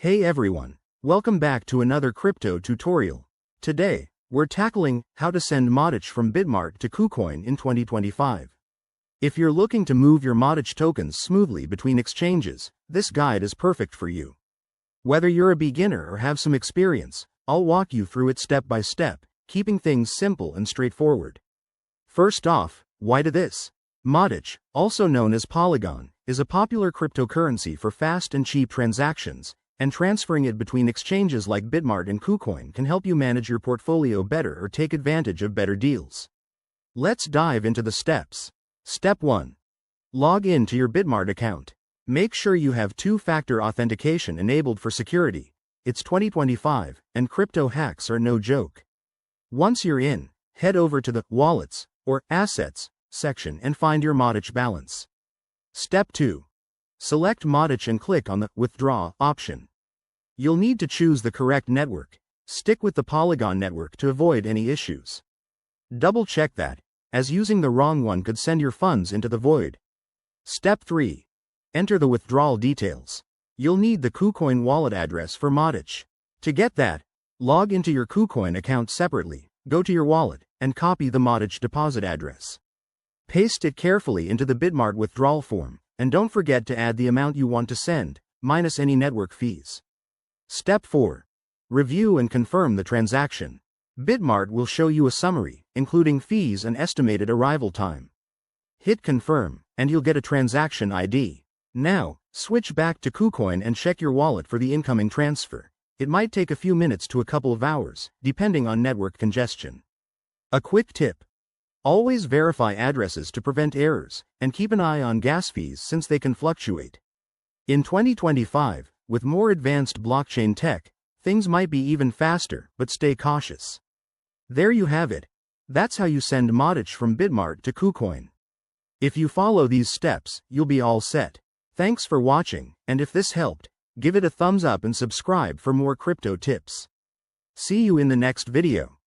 Hey everyone, welcome back to another crypto tutorial. Today, we're tackling how to send Matic from Bitmart to Kucoin in 2025. If you're looking to move your Matic tokens smoothly between exchanges, this guide is perfect for you. Whether you're a beginner or have some experience, I'll walk you through it step by step, keeping things simple and straightforward. First off, why do this? Matic, also known as Polygon, is a popular cryptocurrency for fast and cheap transactions, and transferring it between exchanges like Bitmart and Kucoin can help you manage your portfolio better or take advantage of better deals. Let's dive into the steps. Step 1. Log in to your Bitmart account. Make sure you have two-factor authentication enabled for security. It's 2025, and crypto hacks are no joke. Once you're in, head over to the Wallets or Assets section and find your Matic balance. Step 2. Select Matic and click on the Withdraw option. You'll need to choose the correct network. Stick with the Polygon network to avoid any issues. Double-check that, as using the wrong one could send your funds into the void. Step 3. Enter the withdrawal details. You'll need the Kucoin wallet address for Matic. To get that, log into your Kucoin account separately, go to your wallet, and copy the Matic deposit address. Paste it carefully into the Bitmart withdrawal form, and don't forget to add the amount you want to send, minus any network fees. Step 4. Review and confirm the transaction. Bitmart will show you a summary, including fees and estimated arrival time. Hit confirm, and you'll get a transaction ID. Now, switch back to Kucoin and check your wallet for the incoming transfer. It might take a few minutes to a couple of hours, depending on network congestion. A quick tip. Always verify addresses to prevent errors, and keep an eye on gas fees since they can fluctuate. In 2025, with more advanced blockchain tech, things might be even faster, but stay cautious. There you have it. That's how you send Matic from Bitmart to Kucoin. If you follow these steps, you'll be all set. Thanks for watching, and if this helped, give it a thumbs up and subscribe for more crypto tips. See you in the next video.